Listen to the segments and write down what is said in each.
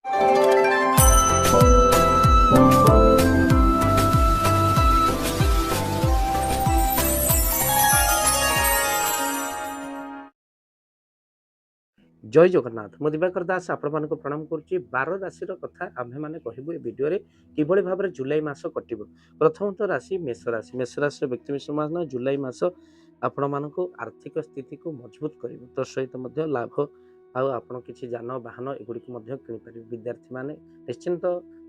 जय जगन्नाथ मु दिवाकर दास आपण प्रणाम करुच्ची 12 राशि कथा आम्भे मैंने कहबू भिडियो किभली भाव में जुलाई मास कटो। प्रथमतः राशि मेष राशि। मेष राशि व्यक्ति विशेष जुलाई मास आपण मानक आर्थिक स्थिति को मजबूत कर तो सहित लाभ आपण किसी जान वाहन एगुड़ी किपर। विद्यार्थी मैंने निश्चिंत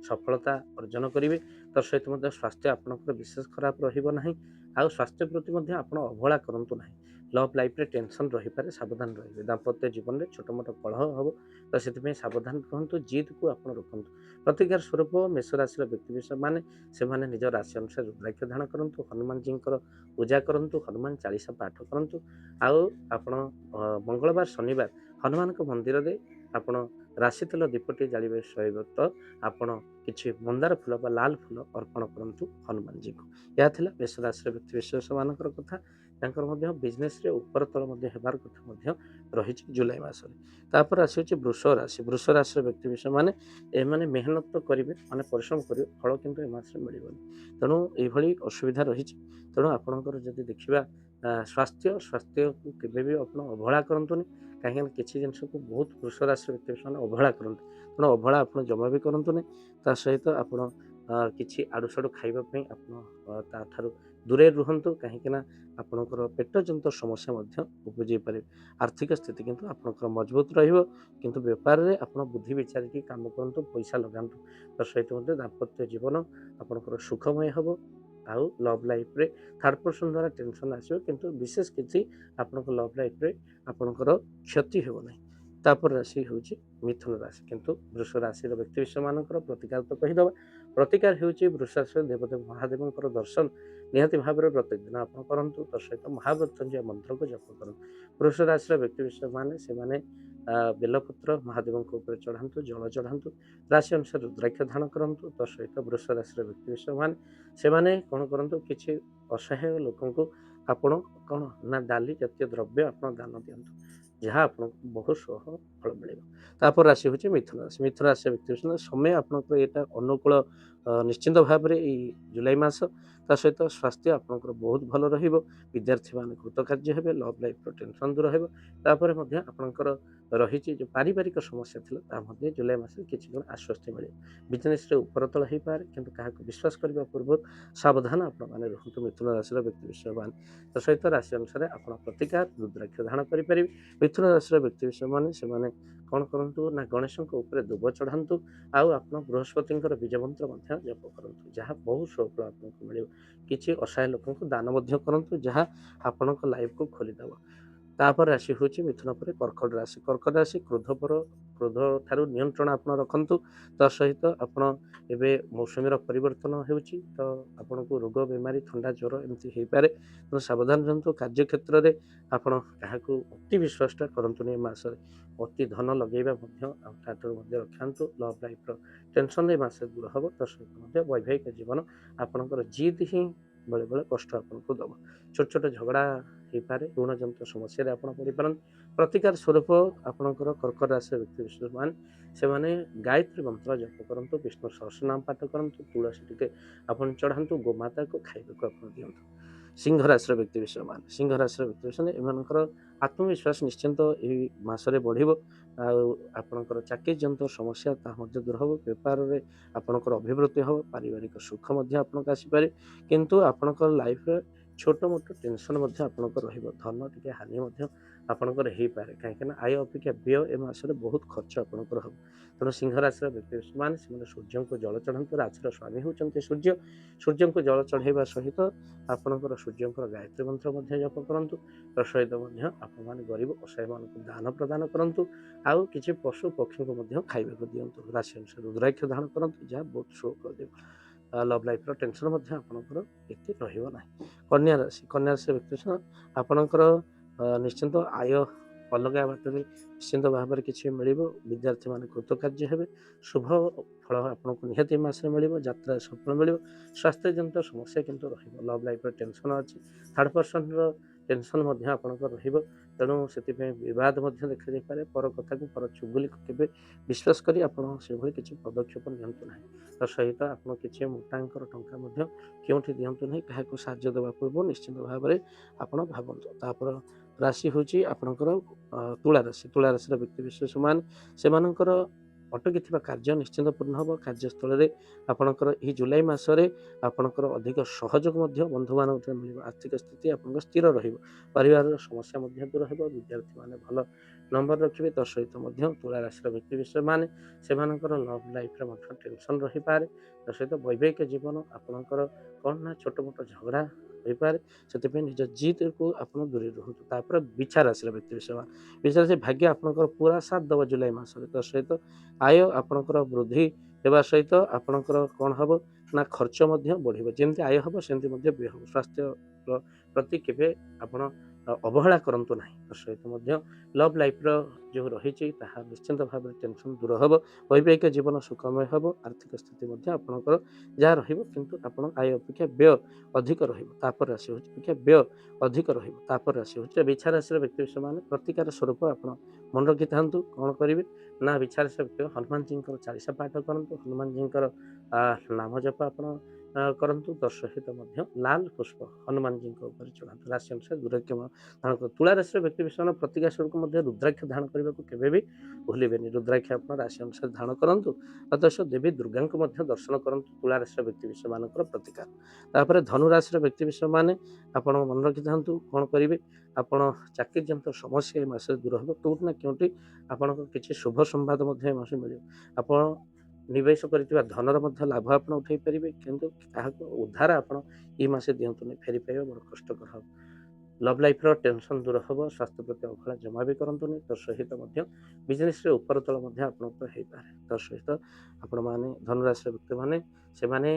सफलता अर्जन करेंगे तो सहित स्वास्थ्य आपंकर विशेष खराब रही स्वास्थ्य प्रति आप अवहेला करूँ ना। लव लाइफ रे टेंशन रही पारे सावधान रहिए। दाम्पत्य जीवन में छोट मोट कलह हम तो से सावधान कहतु जिद को आप रखु। प्रतिकार स्वरूप मेष राशि व्यक्ति विशेष मैंने निज राशि अनुसार रुद्राक्ष धारण करूँ। हनुमान जी पूजा करूँ। हनुमान चालीसा पाठ करूँ। आपण मंगलवार शनिवार हनुमान मंदिर में आपण राशि तेल दीपटी जाड़े सहित आपण कि मंदार फूल बा लाल फूल अर्पण करूँ हनुमान जी को। यह मेष राशि व्यक्ति विशेष मान कथा बिजनेस रे ऊपर तल होबार कथा रही जुलाई मास। तापर आसी वृष राशि। वृष राशि व्यक्ति विशेष मैंने मेहनत तो करेंगे माने परिश्रम करेंगे फल किंतु मास मिलबनी। तेणु ये असुविधा रही। तेणु आपंकर जब देखा स्वास्थ्य स्वास्थ्य को केवे भी आप अवहेला करतुनि कहीं किसी जिन को बहुत वृष राशि व्यक्ति विशेष अवहेला करते। तेणु अवहेला आप जमा भी करतुनि सहित आप कि आड़ू साड़ू खावाई आप दूरे रुहतु कहीं आपणकर पेट जंत समस्या उपजे पारे। आर्थिक स्थिति किंतु आपणकर मजबूत रु बेपार में आप बुद्धि विचार की काम करूँ पैसा लगातु तो सहित दाम्पत्य जीवन आपणकर सुखमय हम। आउ लव लाइफ रे थर्ड पर्सन द्वारा टेंशन आसो किंतु विशेष किसी आपण लव लाइफ रे आपणकर क्षति होना। तापर राशि हूँ मिथुन राशि। किंतु वृष राशि व्यक्ति विशेष मानकर प्रतिकार तो कहीदे। प्रतिकार हूँ वृष राशि देवदेव महादेव दर्शन निहाती भाव में प्रत्येक दिन आप करूँ तो सहित महामृत्युंजय मंत्र को जप करूँ। वृष राशि व्यक्ति विशेष मैंने बेलपत्र महादेव ऊपर चढ़ातु जल चढ़ातु राशि अनुसार रुद्राक्ष धारण करूँ तो सहित वृष राशि व्यक्ति विशेष मैंने कौन करूँ कि असहाय लोक आपण कौन ना डाली जातीय द्रव्य आप दान दिंतु जहाँ आप बहुत सह फल मिल। तापर राशि हूँ मिथुन राशि। मिथुन राशि व्यक्ति समय आपंकर यहाँ अनुकूल निश्चिंत भाव में जुलाई मास ता सहित स्वास्थ्य आपंकर बहुत भल विद्यार्थी मान कृतकार्य हे। लव लाइफ टेंशन दूर होपर आपंकर रही जो पारिवारिक समस्या थी जुलाई मास किसी गुण आश्वस्ति मिले। बिजनेस ऊपर तल हो पाए किंतु क्या विश्वास करने पूर्व सावधान आप रुहतु। मिथुन राशि व्यक्ति विशेष तो सहित राशि अनुसार आप प्रतिकार रुद्राक्ष धारण करेंगे। मिथुन राशि व्यक्ति विशेष मैंने कौन करूँ ना गणेश दुब चढ़ातु आप बृहस्पति बीज मंत्र जप करूँ जहाँ बहुत सफल आपको मिले। किसी असहाय लोक दान करूँ जहाँ आपण लाइफ को खोलीदेव। तापर राशि हूँ मिथुन पर कर्कट राशि। कर्कट राशि क्रोध ठारू नियंत्रण आप रखु तो सहित आपड़ ए मौसमी परिवर्तन हो तो आपन को रोग बेमारी थंडा ज्वर एमती हो पाए। तो सावधान रहतु। कार्य क्षेत्र में आपड़ क्या अति विश्वासटा करतुनि मास अति धन लगेगा रखातु। लव लाइफ टेंशन मास दूर हम तो सहित वैवाहिक जीवन आपंकर जिद ही बेले बेले कष्ट आपको दब। छोट छोट झगड़ा हो पाए ऋण जंत समस्या आप पड़ पार। प्रतिकार स्वरूप आपंकर कर्कट राशि व्यक्ति विशेष से गायत्री मंत्र जप करूँ विष्णु सहस्रनाम पाठ करूँ तुलसी टे आप चढ़ातु गोमाता को खाइबा को दिंतु। सिंह राशि व्यक्ति विशेष सिंह राशि व्यक्ति विशेष एम आत्मविश्वास निश्चिंत यही मसरे बढ़ आपंकर चाकरी जंत समस्या दूर हम। बेपार में आपंकर अभिवृद्धि हम पारिवारिक सुख आपको आसीपे किंतु आपंकर लाइफ छोट मोट टेंशन आपंकर धन टी हानि आपंकर हो पाए कहीं आय अपेक्षा व्यय ए मसरे बहुत खर्च आपंकर हम। तेणु सिंह राशि व्यक्ति से सूर्य को जल चढ़ातु। राशि स्वामी होती सूर्य। सूर्य को जल चढ़ाइबा सहित आपंकर सूर्य गायत्री मंत्र जप करूँ तो सहित आप गरीब असहाय मान दान प्रदान करूँ आउ कि पशु पक्षी को खाइबा दिंतु। राशि अनुसार रुद्राक्ष धारण करूँ जहाँ बहुत शो कर। लव लाइफ टेंशन आपंकर ये रहा। कन्या राशि। कन्या राशि व्यक्ति आपंकर निश्चिंत आय अलग बाटे निश्चिंत भाव में किसी मिल। विद्यार्थी मान कृतकार्य हे शुभ फल आपको निहाती मास मिल। यात्रा सफल मिल। स्वास्थ्य जंत समस्या किंतु रही। लव लाइफ टेंशन अच्छी थर्ड पर्सन टेंशन आपंकर ତେଣୁ ସେଥିପାଇଁ ବିବାଦ ମଧ୍ୟ ଦେଖାଯାଇପାରେ। ପର କଥାକୁ ପର ଚୁଗୁଲିକୁ କେବେ ବିଶ୍ୱାସ କରି ଆପଣ ସେଭଳି କିଛି ପଦକ୍ଷେପ ନିଅନ୍ତୁ ନାହିଁ। ତା ସହିତ ଆପଣ କିଛି ମୋଟାଙ୍କର ଟଙ୍କା ମଧ୍ୟ କେଉଁଠି ଦିଅନ୍ତୁ ନାହିଁ। କାହାକୁ ସାହାଯ୍ୟ ଦେବା ପୂର୍ବରୁ ନିଶ୍ଚିନ୍ତ ଭାବରେ ଆପଣ ଭାବନ୍ତୁ। ତାପରେ ରାଶି ହେଉଛି ଆପଣଙ୍କର ତୁଳା ରାଶି। ତୁଳା ରାଶିର ବ୍ୟକ୍ତିବିଶେଷମାନେ ସେମାନଙ୍କର ଅଟକିଥିବା କାର୍ଯ୍ୟ ନିଶ୍ଚିନ୍ତ ପୂର୍ଣ୍ଣ ହେବ। କାର୍ଯ୍ୟସ୍ଥଳରେ ଆପଣଙ୍କର ଏହି ଜୁଲାଇ ମାସରେ ଆପଣଙ୍କର ଅଧିକ ସହଯୋଗ ମଧ୍ୟ ବନ୍ଧୁମାନଙ୍କଠାରୁ ମିଳିବ। ଆର୍ଥିକ ସ୍ଥିତି ଆପଣଙ୍କ ସ୍ଥିର ରହିବ। ପରିବାରର ସମସ୍ୟା ମଧ୍ୟ ଦୂର ହେବ। ବିଦ୍ୟାର୍ଥୀମାନେ ଭଲ ନମ୍ବର ରଖିବେ। ତା ସହିତ ମଧ୍ୟ ତୁଳା ରାଶିର ବ୍ୟକ୍ତିବିଶେଷମାନେ ସେମାନଙ୍କର ଲଭ୍ ଲାଇଫ୍ରେ ମଧ୍ୟ ଟେନସନ୍ ରହିପାରେ। ତା ସହିତ ବୈବାହିକ ଜୀବନ ଆପଣଙ୍କର କ'ଣ ନା ଛୋଟ ମୋଟ ଝଗଡ଼ା ହୋଇପାରେ। ସେଥିପାଇଁ ନିଜ ଜିଦ୍‌କୁ ଆପଣ ଦୂରେଇ ରୁହନ୍ତୁ। ତାପରେ ବିଛା ରାଶିର ବ୍ୟକ୍ତିବିଶେଷମାନେ ବିଛା ରାଶି ଭାଗ୍ୟ ଆପଣଙ୍କର ପୁରା ସାଥ ଦେବ ଜୁଲାଇ ମାସରେ। ତା ସହିତ ଆୟ ଆପଣଙ୍କର ବୃଦ୍ଧି ହେବା ସହିତ ଆପଣଙ୍କର କ'ଣ ହେବ ନା ଖର୍ଚ୍ଚ ମଧ୍ୟ ବଢ଼ିବ। ଯେମିତି ଆୟ ହେବ ସେମିତି ମଧ୍ୟ ବ୍ୟୟ ହେବ। ସ୍ୱାସ୍ଥ୍ୟ ପ୍ରତି କେବେ ଆପଣ ଅବହେଳା କରନ୍ତୁ ନାହିଁ। ତା ସହିତ ମଧ୍ୟ ଲଭ୍ ଲାଇଫ୍‌ର ଯେଉଁ ରହିଛି ତାହା ନିଶ୍ଚିନ୍ତ ଭାବରେ ଟେନସନ୍ ଦୂର ହେବ। ବୈବାହିକ ଜୀବନ ସୁଖମୟ ହେବ। ଆର୍ଥିକ ସ୍ଥିତି ମଧ୍ୟ ଆପଣଙ୍କର ଯାହା ରହିବ କିନ୍ତୁ ଆପଣ ଆୟ ଅପେକ୍ଷା ବ୍ୟୟ ଅଧିକ ରହିବ। ତାପରେ ରାଶି ହେଉଛି ଅପେକ୍ଷା ବ୍ୟୟ ଅଧିକ ରହିବ। ତାପରେ ରାଶି ହେଉଛି ବିଛା ରାଶିର ବ୍ୟକ୍ତିବିଶେଷମାନେ ପ୍ରତିକାର ସ୍ୱରୂପ ଆପଣ ମନେ ରଖିଥାନ୍ତୁ। କ'ଣ କରିବେ ନା ବିଛା ରାଶିର ବ୍ୟକ୍ତି ହନୁମାନଜୀଙ୍କର ଚାଳିଶା ପାଠ କରନ୍ତୁ। ହନୁମାନଜୀଙ୍କର ନାମ ଜପ ଆପଣ କରନ୍ତୁ। ତା ସହିତ ମଧ୍ୟ ଲାଲ ପୁଷ୍ପ ହନୁମାନଜୀଙ୍କ ଉପରେ ଚଢ଼ାନ୍ତୁ। ରାଶି ଅନୁସାରେ ଦୁର୍ଭାଗ୍ୟ ଧାରଣ କରନ୍ତୁ। ତୁଳା ରାଶିର ବ୍ୟକ୍ତିବିଶେଷମାନେ ପ୍ରତିକାର ସ୍ୱରୂପ ମଧ୍ୟ ରୁଦ୍ରାକ୍ଷ ଧାରଣ କରିବାକୁ କେବେ ବି ଭୁଲିବେନି। ରୁଦ୍ରାକ୍ଷ ଆପଣ ରାଶି ଅନୁସାରେ ଧାରଣ କରନ୍ତୁ। ତା ସହିତ ଦେବୀ ଦୁର୍ଗାଙ୍କୁ ମଧ୍ୟ ଦର୍ଶନ କରନ୍ତୁ। ତୁଳା ରାଶିର ବ୍ୟକ୍ତିବିଶେଷମାନଙ୍କର ପ୍ରତିକାର। ତାପରେ ଧନୁ ରାଶିର ବ୍ୟକ୍ତିବିଶେଷମାନେ ଆପଣ ମନେ ରଖିଥାନ୍ତୁ କ'ଣ କରିବେ ଆପଣ ଚାକିରି ଜନିତ ସମସ୍ୟା ଏ ମାସରେ ଦୂର ହେବ। କେଉଁଠି ନା କେଉଁଠି ଆପଣଙ୍କ କିଛି ଶୁଭ ସମ୍ବାଦ ମଧ୍ୟ ଏ ମାସରେ ମିଳିବ। ଆପଣ ନିବେଶ କରିଥିବା ଧନର ମଧ୍ୟ ଲାଭ ଆପଣ ଉଠାଇ ପାରିବେ। କିନ୍ତୁ କାହାକୁ ଉଦ୍ଧାର ଆପଣ ଏ ମାସେ ଦିଅନ୍ତୁନି। ଫେରି ପାଇବା ବଡ଼ କଷ୍ଟକର ହେବ। ଲଭ୍ ଲାଇଫ୍‌ର ଟେନସନ୍ ଦୂର ହେବ। ସ୍ୱାସ୍ଥ୍ୟ ପ୍ରତି ଅବହେଳା ଜମା ବି କରନ୍ତୁନି। ତା ସହିତ ମଧ୍ୟ ବିଜନେସ୍‌ରେ ଉପରତଳ ମଧ୍ୟ ଆପଣଙ୍କର ହେଇପାରେ। ତା ସହିତ ଆପଣମାନେ ଧନୁରାଶିର ବ୍ୟକ୍ତିମାନେ ସେମାନେ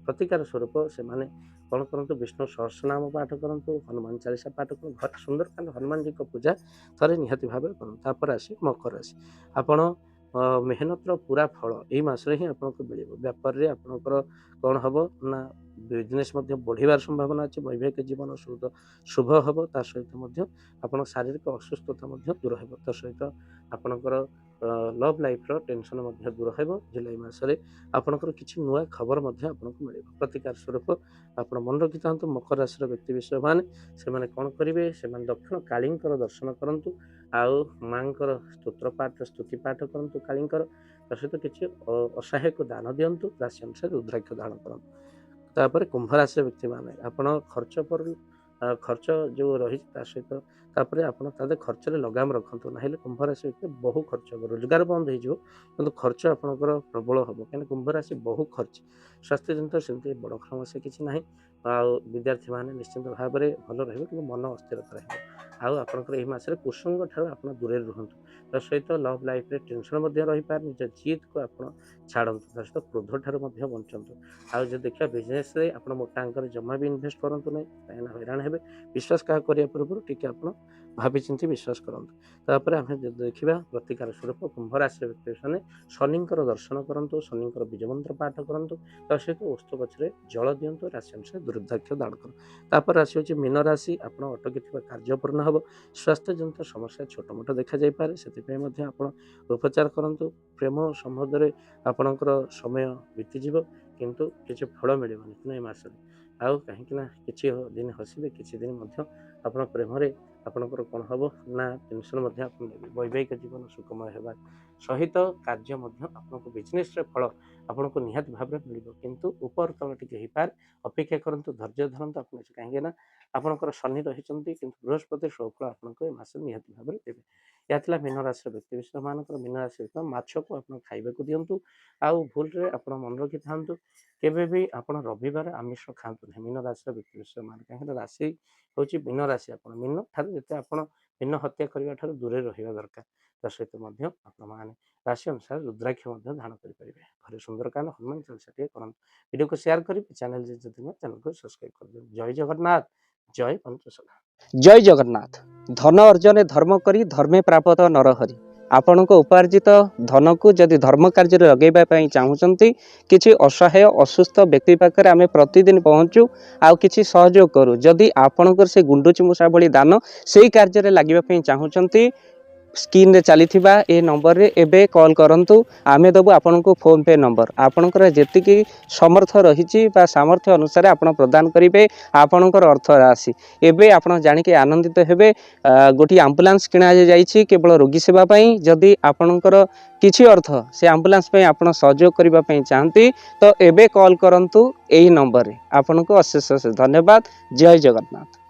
ପ୍ରତିକାର ସ୍ୱରୂପ ସେମାନେ କ'ଣ କରନ୍ତୁ ବିଷ୍ଣୁ ସହସ୍ରନାମ ପାଠ କରନ୍ତୁ। ହନୁମାନ ଚାଳିଶା ପାଠ କରନ୍ତୁ। ଘରେ ସୁନ୍ଦରକାଣ୍ଡ ହନୁମାନଜୀଙ୍କ ପୂଜା ଥରେ ନିହାତି ଭାବରେ କରନ୍ତୁ। ତାପରେ ରାଶି ମକର ରାଶି। ଆପଣ ମେହନତର ପୁରା ଫଳ ଏଇ ମାସରେ ହିଁ ଆପଣଙ୍କୁ ମିଳିବ। ବ୍ୟାପାରରେ ଆପଣଙ୍କର କ'ଣ ହେବ ନା ବିଜନେସ୍ ମଧ୍ୟ ବଢ଼ିବାର ସମ୍ଭାବନା ଅଛି। ବୈବାହିକ ଜୀବନ ଶୁଭ ହେବ। ତା ସହିତ ମଧ୍ୟ ଆପଣ ଶାରୀରିକ ଅସୁସ୍ଥତା ମଧ୍ୟ ଦୂର ହେବ। ତା ସହିତ ଆପଣଙ୍କର ଲଭ୍ ଲାଇଫ୍‌ର ଟେନସନ୍ ମଧ୍ୟ ଦୂର ହେବ। ଜୁଲାଇ ମାସରେ ଆପଣଙ୍କର କିଛି ନୂଆ ଖବର ମଧ୍ୟ ଆପଣଙ୍କୁ ମିଳିବ। ପ୍ରତିକାର ସ୍ୱରୂପ ଆପଣ ମନେ ରଖିଥାନ୍ତୁ ମକର ରାଶିର ବ୍ୟକ୍ତିବିଶେଷମାନେ ସେମାନେ କ'ଣ କରିବେ ସେମାନେ ଦକ୍ଷିଣ କାଳୀଙ୍କର ଦର୍ଶନ କରନ୍ତୁ। ଆଉ ମାଆଙ୍କର ସ୍ତୋତ୍ର ପାଠ ସ୍ତୁତି ପାଠ କରନ୍ତୁ କାଳୀଙ୍କର। ତା ସହିତ କିଛି ଅସହାୟକୁ ଦାନ ଦିଅନ୍ତୁ। ରାଶି ଅନୁସାରେ ରୁଦ୍ରାକ୍ଷ ଧାରଣ କରନ୍ତୁ। ତାପରେ କୁମ୍ଭ ରାଶିର ବ୍ୟକ୍ତିମାନେ ଆପଣ ଖର୍ଚ୍ଚ ଯେଉଁ ରହିଛି ତା ସହିତ ତାପରେ ଆପଣ ତାদের ଖର୍ଚ୍ଚରେ ଲଗାମ ରଖନ୍ତୁ। ନହେଲେ କୁମ୍ଭ ରାଶି ବ୍ୟକ୍ତି ବହୁ ଖର୍ଚ୍ଚ ହେବ। ରୋଜଗାର ବନ୍ଦ ହେଇଯିବ କିନ୍ତୁ ଖର୍ଚ୍ଚ ଆପଣଙ୍କର ପ୍ରବଳ ହେବ। କାହିଁକିନା କୁମ୍ଭ ରାଶି ବହୁ ଖର୍ଚ୍ଚ। ସ୍ୱାସ୍ଥ୍ୟ ଜନିତ ସେମିତି ବଡ଼ ସମସ୍ୟା କିଛି ନାହିଁ। ଆଉ ବିଦ୍ୟାର୍ଥୀମାନେ ନିଶ୍ଚିନ୍ତ ଭାବରେ ଭଲ ରହିବେ କିନ୍ତୁ ମନ ଅସ୍ଥିରତା ରହିବ। ଆଉ ଆପଣଙ୍କର ଏହି ମାସରେ କୁସଙ୍ଗ ଠାରୁ ଆପଣ ଦୂରରେ ରୁହନ୍ତୁ। ତା ସହିତ ଲଭ୍ ଲାଇଫ୍‌ରେ ଟେନସନ୍ ମଧ୍ୟ ରହିପାରେ। ନିଜ ଜିଦ୍‌କୁ ଆପଣ ଛାଡ଼ନ୍ତୁ। ତା ସହିତ କ୍ରୋଧ ଠାରୁ ମଧ୍ୟ ବଞ୍ଚନ୍ତୁ। ଆଉ ଯଦି ଦେଖିବା ବିଜନେସ୍‌ରେ ଆପଣ ମୋଟା ଅଙ୍କରେ ଜମା ବି ଇନଭେଷ୍ଟ କରନ୍ତୁ ନାହିଁ। କାହିଁକିନା ହଇରାଣ ହେବେ। ବିଶ୍ୱାସ କାହା କରିବା ପୂର୍ବରୁ ଟିକେ ଆପଣ ଭାବିଚିନ୍ତି ବିଶ୍ୱାସ କରନ୍ତୁ। ତାପରେ ଆମେ ଯଦି ଦେଖିବା ପ୍ରତିକାର ସ୍ୱରୂପ କୁମ୍ଭ ରାଶିର ବ୍ୟକ୍ତିମାନେ ଶନିଙ୍କର ଦର୍ଶନ କରନ୍ତୁ। ଶନିଙ୍କର ବୀଜ ମନ୍ତ୍ର ପାଠ କରନ୍ତୁ। ତା ସହିତ ଓସ୍ତ ଗଛରେ ଜଳ ଦିଅନ୍ତୁ। ରାଶି ଅନୁସାରେ ରୁଦ୍ରାକ୍ଷ ଧାରଣ କରନ୍ତୁ। ତାପରେ ରାଶି ହେଉଛି ମୀନ ରାଶି। ଆପଣ ଅଟକିଥିବା କାର୍ଯ୍ୟ ପୂର୍ଣ୍ଣ ହେବ। ସ୍ୱାସ୍ଥ୍ୟ ଜନିତ ସମସ୍ୟା ଛୋଟ ମୋଟ ଦେଖାଯାଇପାରେ। ସେଥିପାଇଁ ମଧ୍ୟ ଆପଣ ଉପଚାର କରନ୍ତୁ। ପ୍ରେମ ସମ୍ବନ୍ଧରେ ଆପଣଙ୍କର ସମୟ ବିତିଯିବ କିନ୍ତୁ କିଛି ଫଳ ମିଳିବନି ଏ ମାସରେ। ଆଉ କାହିଁକିନା କିଛି ଦିନ ହସିବେ କିଛି ଦିନ ମଧ୍ୟ ଆପଣ ପ୍ରେମରେ ଆପଣଙ୍କର କ'ଣ ହେବ ନା ଟେନସନ୍ ମଧ୍ୟ ଆପଣ ନେବେ। ବୈବାହିକ ଜୀବନ ସୁଖମୟ ହେବା ସହିତ କାର୍ଯ୍ୟ ମଧ୍ୟ ଆପଣଙ୍କୁ ବିଜନେସ୍‌ରେ ଫଳ ଆପଣଙ୍କୁ ନିହାତି ଭାବରେ ମିଳିବ। କିନ୍ତୁ ଉପର ତଳ ଟିକେ ହେଇପାରେ। ଅପେକ୍ଷା କରନ୍ତୁ ଧୈର୍ଯ୍ୟ ଧରନ୍ତୁ ଆପଣ କାହିଁକିନା ଆପଣଙ୍କର ଶନି ରହିଛନ୍ତି କିନ୍ତୁ ବୃହସ୍ପତି ସୁଫଳ ଆପଣଙ୍କୁ ଏ ମାସରେ ନିହାତି ଭାବରେ ଦେବେ। ଏହା ଥିଲା ମୀନ ରାଶିର ବ୍ୟକ୍ତିବିଶେଷମାନଙ୍କର। ମୀନ ରାଶି ମାଛକୁ ଆପଣ ଖାଇବାକୁ ଦିଅନ୍ତୁ। ଆଉ ଭୁଲରେ ଆପଣ ମନେ ରଖିଥାନ୍ତୁ କେବେ ବି ଆପଣ ରବିବାର ଆମିଷ ଖାଆନ୍ତୁ ନାହିଁ। ମୀନ ରାଶିର ବ୍ୟକ୍ତିବିଶେଷମାନେ କାହିଁକିନା ରାଶି ହେଉଛି ମୀନ ରାଶି। ଆପଣ ମୀନ ଠାରୁ ଯେତେ ଆପଣ ମୀନ ହତ୍ୟା କରିବା ଠାରୁ ଦୂରରେ ରହିବା ଦରକାର। ତା ସହିତ ମଧ୍ୟ ଆପଣମାନେ ରାଶି ଅନୁସାରେ ରୁଦ୍ରାକ୍ଷ ମଧ୍ୟ ଧାରଣ କରିପାରିବେ। ଘରେ ସୁନ୍ଦରକାଣ୍ଡ ହନୁମାନ ଚାଳିଶା ଟିକେ କରନ୍ତୁ। ଭିଡ଼ିଓକୁ ସେୟାର କରିବେ। ଚ୍ୟାନେଲ୍ ଯଦି ନୁହେଁ ଚ୍ୟାନେଲକୁ ସବସ୍କ୍ରାଇବ୍ କରିଦେବେ। ଜୟ ଜଗନ୍ନାଥ। ଜୟ ପଞ୍ଚସଖା। ଜୟ ଜଗନ୍ନାଥ। ଧନ ଅର୍ଜନେ ଧର୍ମ କରି ଧର୍ମେ ପ୍ରାପତ ନରହରି। ଆପଣଙ୍କ ଉପାର୍ଜିତ ଧନକୁ ଯଦି ଧର୍ମ କାର୍ଯ୍ୟରେ ଲଗାଇବା ପାଇଁ ଚାହୁଁଛନ୍ତି, କିଛି ଅସହାୟ ଅସୁସ୍ଥ ବ୍ୟକ୍ତି ପାଖରେ ଆମେ ପ୍ରତିଦିନ ପହଞ୍ଚୁ ଆଉ କିଛି ସହଯୋଗ କରୁ। ଯଦି ଆପଣଙ୍କର ସେ ଗୁଣ୍ଡୁଚି ମୂଷା ଭଳି ଦାନ ସେଇ କାର୍ଯ୍ୟରେ ଲାଗିବା ପାଇଁ ଚାହୁଁଛନ୍ତି, ସ୍କ୍ରିନରେ ଚାଲିଥିବା ଏ ନମ୍ବରରେ ଏବେ କଲ୍ କରନ୍ତୁ। ଆମେ ଦେବୁ ଆପଣଙ୍କୁ ଫୋନ୍ ପେ ନମ୍ବର। ଆପଣଙ୍କର ଯେତିକି ସମର୍ଥ ରହିଛି ବା ସାମର୍ଥ୍ୟ ଅନୁସାରେ ଆପଣ ପ୍ରଦାନ କରିବେ ଆପଣଙ୍କର ଅର୍ଥ ରାଶି। ଏବେ ଆପଣ ଜାଣିକି ଆନନ୍ଦିତ ହେବେ, ଗୋଟିଏ ଆମ୍ବୁଲାନ୍ସ କିଣାଯାଇଛି କେବଳ ରୋଗୀ ସେବା ପାଇଁ। ଯଦି ଆପଣଙ୍କର କିଛି ଅର୍ଥ ସେ ଆମ୍ବୁଲାନ୍ସ ପାଇଁ ଆପଣ ସହଯୋଗ କରିବା ପାଇଁ ଚାହାନ୍ତି ତ ଏବେ କଲ୍ କରନ୍ତୁ ଏହି ନମ୍ବରରେ। ଆପଣଙ୍କୁ ଅଶେଷ ଅଶେଷ ଧନ୍ୟବାଦ। ଜୟ ଜଗନ୍ନାଥ।